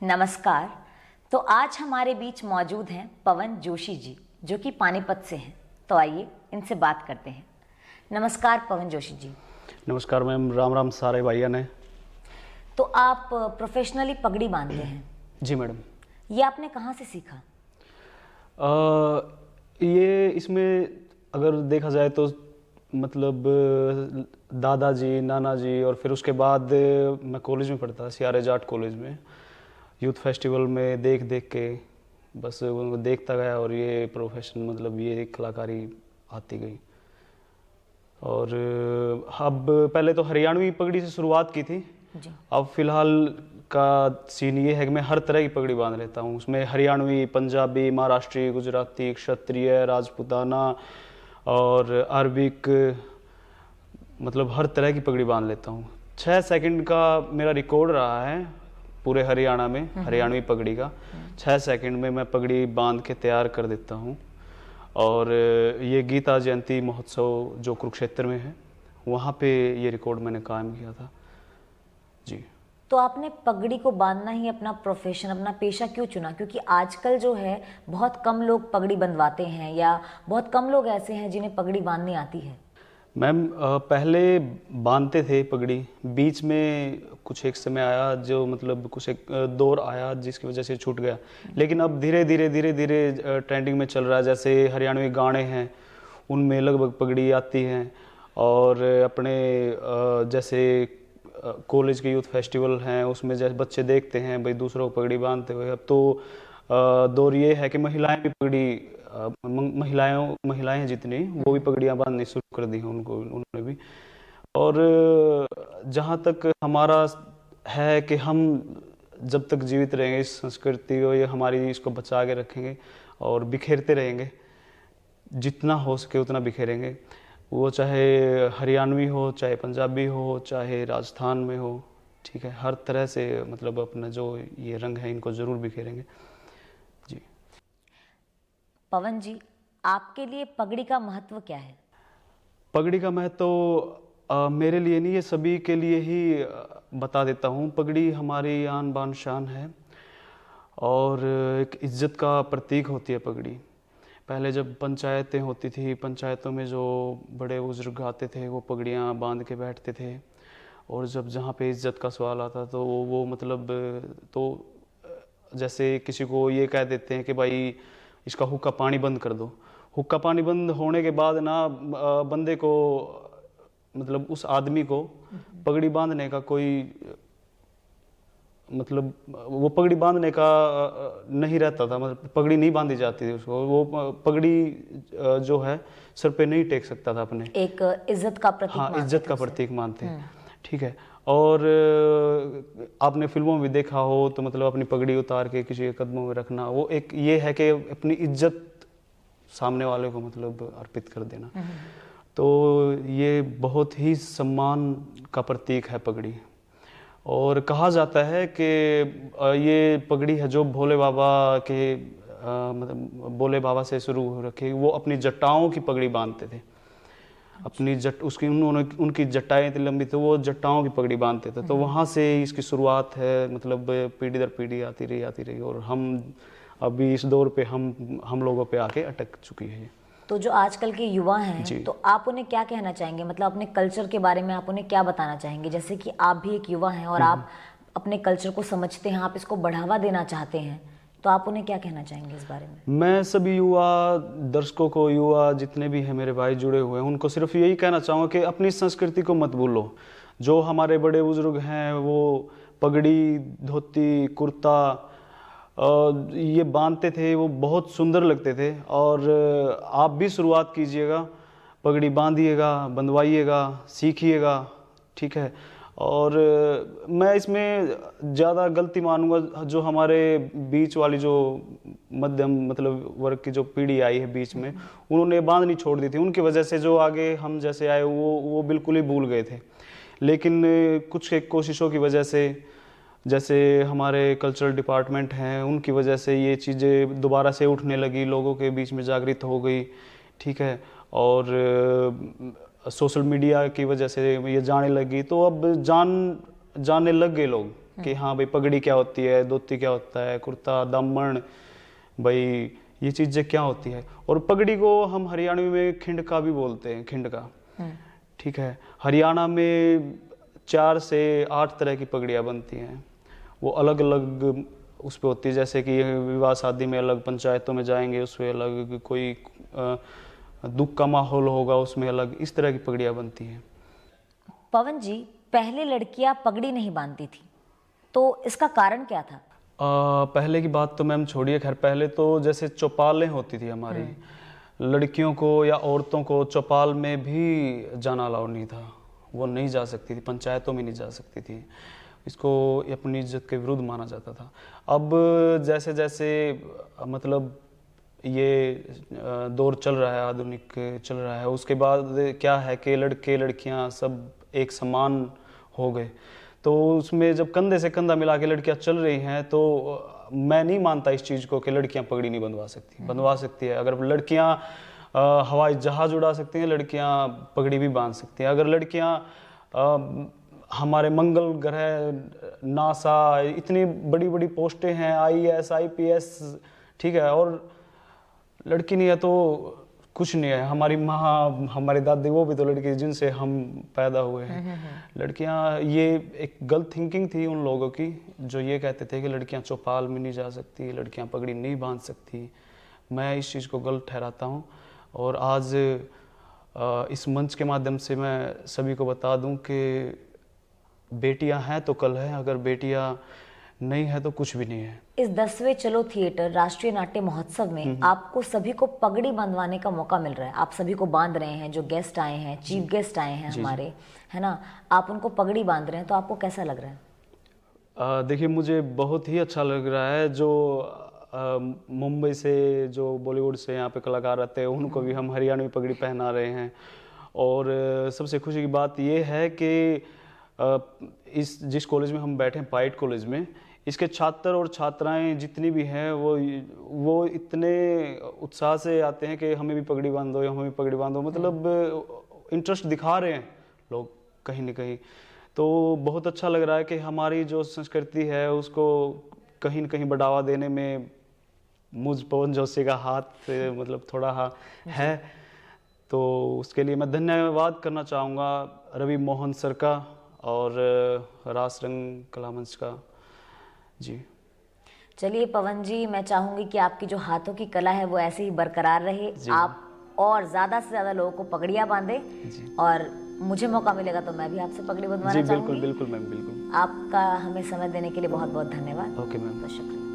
नमस्कार। तो आज हमारे बीच मौजूद हैं पवन जोशी जी, जो कि पानीपत से हैं। तो आइए इनसे बात करते हैं। नमस्कार पवन जोशी जी। नमस्कार मैम, राम राम सारे भाइयों ने। तो आप प्रोफेशनली पगड़ी बांधते हैं? जी मैडम। ये आपने कहाँ से सीखा? ये इसमें अगर देखा जाए तो मतलब दादाजी, नाना जी, और फिर उसके बाद मैं कॉलेज में पढ़ता था, CRS आर्ट कॉलेज में। यूथ फेस्टिवल में देख देख के बस उनको देखता गया और ये प्रोफेशन मतलब ये कलाकारी आती गई। और अब पहले तो हरियाणवी पगड़ी से शुरुआत की थी जी। अब फिलहाल का सीन ये है कि मैं हर तरह की पगड़ी बांध लेता हूँ। उसमें हरियाणवी, पंजाबी, महाराष्ट्री, गुजराती, क्षत्रिय, राजपूताना और अरबिक, मतलब हर तरह की पगड़ी बांध लेता हूँ। 6 सेकंड का मेरा रिकॉर्ड रहा है पूरे हरियाणा में हरियाणवी पगड़ी का। 6 सेकंड में मैं पगड़ी बांध के तैयार कर देता हूँ। और ये गीता जयंती महोत्सव जो कुरुक्षेत्र में है, वहाँ पे ये रिकॉर्ड मैंने कायम किया था। जी। तो आपने पगड़ी को बांधना ही अपना प्रोफेशन, अपना पेशा क्यों चुना? क्योंकि आजकल जो है बहुत कम लोग पगड़ी बंधवाते हैं, या बहुत कम लोग ऐसे हैं जिन्हें पगड़ी बांधनी आती है। मैम पहले बांधते थे पगड़ी, बीच में कुछ एक समय आया जो मतलब कुछ एक दौर आया जिसकी वजह से छूट गया। लेकिन अब धीरे धीरे ट्रेंडिंग में चल रहा है। जैसे हरियाणवी गाने हैं उनमें लगभग पगड़ी आती हैं। और अपने जैसे कॉलेज के यूथ फेस्टिवल हैं उसमें जैसे बच्चे देखते हैं भाई दूसरों को पगड़ी बांधते हुए। अब तो दौर ये है कि महिलाएं भी पगड़ी महिलाएं हैं जितनी, वो भी पगड़ियां बांधनी शुरू कर दी हैं उन्होंने भी। और जहाँ तक हमारा है कि हम जब तक जीवित रहेंगे इस संस्कृति को, ये हमारी इसको बचा के रखेंगे और बिखेरते रहेंगे, जितना हो सके उतना बिखेरेंगे। वो चाहे हरियाणवी हो, चाहे पंजाबी हो, चाहे राजस्थान में हो, ठीक है, हर तरह से मतलब अपना जो ये रंग है इनको ज़रूर बिखेरेंगे। जी। पवन जी, आपके लिए पगड़ी का महत्व क्या है? पगड़ी का महत्व मेरे लिए नहीं, ये सभी के लिए ही बता देता हूँ। पगड़ी हमारी आन बान शान है और एक इज्जत का प्रतीक होती है पगड़ी। पहले जब पंचायतें होती थी, पंचायतों में जो बड़े बुजुर्ग आते थे वो पगड़ियाँ बांध के बैठते थे। और जब जहाँ पे इज्जत का सवाल आता तो वो मतलब तो जैसे किसी को ये कह देते हैं कि भाई इसका हुक्का पानी बंद कर दो। हुक्का पानी बंद होने के बाद ना बंदे को मतलब उस आदमी को पगड़ी बांधने का कोई मतलब वो पगड़ी बांधने का नहीं रहता था, मतलब पगड़ी नहीं बांधी जाती थी उसको। वो पगड़ी जो है सर पे नहीं टेक सकता था अपने। एक इज्जत का प्रतीक। हाँ, इज्जत का प्रतीक मानते हैं, ठीक है। और आपने फिल्मों में भी देखा हो तो मतलब अपनी पगड़ी उतार के किसी के कदमों में रखना, वो एक ये है कि अपनी इज्जत सामने वाले को मतलब अर्पित कर देना। तो ये बहुत ही सम्मान का प्रतीक है पगड़ी। और कहा जाता है कि ये पगड़ी है जो भोले बाबा के मतलब भोले बाबा से शुरू हो रखी। वो अपनी जटाओं की पगड़ी बांधते थे। अपनी उसकी उनकी जटाएं इतनी लंबी थी, वो जटाओं की पगड़ी बांधते थे। तो वहाँ से इसकी शुरुआत है, मतलब पीढ़ी दर पीढ़ी आती रही। और हम अभी इस दौर पे हम लोगों पे आके अटक चुकी है। तो जो आजकल के युवा हैं, तो आप उन्हें क्या कहना चाहेंगे? मतलब अपने कल्चर के बारे में आप उन्हें क्या बताना चाहेंगे? जैसे कि आप भी एक युवा हैं और आप अपने कल्चर को समझते हैं, आप इसको बढ़ावा देना चाहते हैं, तो आप उन्हें क्या कहना चाहेंगे इस बारे में? मैं सभी युवा दर्शकों को, युवा जितने भी हैं मेरे भाई जुड़े हुए हैं, उनको सिर्फ यही कहना चाहूँगा कि अपनी संस्कृति को मत भूलो। जो हमारे बड़े बुजुर्ग हैं वो पगड़ी, धोती, कुर्ता ये बांधते थे, वो बहुत सुंदर लगते थे। और आप भी शुरुआत कीजिएगा, पगड़ी बांधिएगा, बंधवाइएगा, सीखिएगा, ठीक है। और मैं इसमें ज़्यादा गलती मानूंगा जो हमारे बीच वाली जो मध्यम मतलब वर्ग की जो पीढ़ी आई है बीच में, उन्होंने बांधनी छोड़ दी थी। उनकी वजह से जो आगे हम जैसे आए वो बिल्कुल ही भूल गए थे। लेकिन कुछ एक कोशिशों की वजह से, जैसे हमारे कल्चरल डिपार्टमेंट हैं, उनकी वजह से ये चीज़ें दोबारा से उठने लगी, लोगों के बीच में जागृत हो गई, ठीक है। और सोशल मीडिया की वजह से ये जाने लगी, तो अब जानने लग गए लोग कि हाँ भाई पगड़ी क्या होती है, धोती क्या होता है, कुर्ता दामन, भाई ये चीज़ें क्या होती है। और पगड़ी को हम हरियाणवी में खिंड का भी बोलते हैं, खिंड का, ठीक है। हरियाणा में 4 से 8 तरह की पगड़ियाँ बनती हैं, वो अलग अलग उस पे होती है, जैसे कि विवाह शादी में अलग, पंचायतों में जाएंगे उसमें अलग, कोई दुख का माहौल होगा उसमें अलग, इस तरह की पगड़ियाँ बनती हैं। पवन जी, पहले लड़कियां पगड़ी नहीं बांधती थी, तो इसका कारण क्या था? पहले की बात तो मैम छोड़िए, खैर पहले तो जैसे चौपालें होती थी हमारी, लड़कियों को या औरतों को चौपाल में भी जाना अलाउ नहीं था, वो नहीं जा सकती थी, पंचायतों में नहीं जा सकती थी, इसको अपनी इज्जत के विरुद्ध माना जाता था। अब जैसे जैसे मतलब ये दौर चल रहा है, आधुनिक चल रहा है, उसके बाद क्या है कि लड़के लड़कियां सब एक समान हो गए, तो उसमें जब कंधे से कंधा मिला के लड़कियां चल रही हैं, तो मैं नहीं मानता इस चीज़ को कि लड़कियां पगड़ी नहीं बंधवा सकती, बंधवा सकती है। अगर लड़कियां हवाई जहाज उड़ा सकती हैं, लड़कियां पगड़ी भी बांध सकती हैं। अगर लड़कियां हमारे मंगल ग्रह, नासा, इतनी बड़ी बड़ी पोस्टें हैं, IAS IPS, ठीक है, और लड़की नहीं है तो कुछ नहीं है। हमारी माँ, हमारी दादी, वो भी तो लड़की जिनसे हम पैदा हुए हैं। लड़कियां, ये एक गलत थिंकिंग थी उन लोगों की जो ये कहते थे कि लड़कियां चौपाल में नहीं जा सकती, लड़कियां पगड़ी नहीं बांध सकती। मैं इस चीज़ को गलत ठहराता हूँ, और आज इस मंच के माध्यम से मैं सभी को बता दूं कि बेटियां हैं तो कल है, अगर बेटियां नहीं है तो कुछ भी नहीं है। इस 10वें चलो थिएटर राष्ट्रीय नाट्य महोत्सव में आपको सभी को पगड़ी बांधवाने का मौका मिल रहा है, आप सभी को बांध रहे हैं, जो गेस्ट आए हैं, चीफ गेस्ट आए हैं हमारे, है ना, आप उनको पगड़ी बांध रहे हैं, तो आपको कैसा लग रहा है? देखिए, मुझे बहुत ही अच्छा लग रहा है। जो मुंबई से, जो बॉलीवुड से यहाँ पे कलाकार आते हैं, उनको भी हम हरियाणवी पगड़ी पहना रहे हैं। और सबसे खुशी की बात ये है कि इस जिस कॉलेज में हम बैठे हैं, पाइट कॉलेज में, इसके छात्र और छात्राएं जितनी भी हैं वो इतने उत्साह से आते हैं कि हमें भी पगड़ी बांधो या हमें भी पगड़ी बांधो, मतलब इंटरेस्ट दिखा रहे हैं लोग कहीं ना कहीं। तो बहुत अच्छा लग रहा है कि हमारी जो संस्कृति है उसको कहीं न कहीं बढ़ावा देने में मुझ पवन जोशी का हाथ मतलब थोड़ा है। तो उसके लिए मैं धन्यवाद करना चाहूँगा रवि मोहन सर का और रासरंग कला मंच का। जी चलिए पवन जी, मैं चाहूंगी कि आपकी जो हाथों की कला है वो ऐसे ही बरकरार रहे, आप और ज्यादा से ज्यादा लोगों को पगड़ियां बांधे, और मुझे मौका मिलेगा तो मैं भी आपसे पगड़ी बंधवाना चाहूंगी। बिल्कुल बिल्कुल मैम, बिल्कुल। आपका हमें समय देने के लिए बहुत बहुत धन्यवाद। ओके मैम, बहुत शुक्रिया।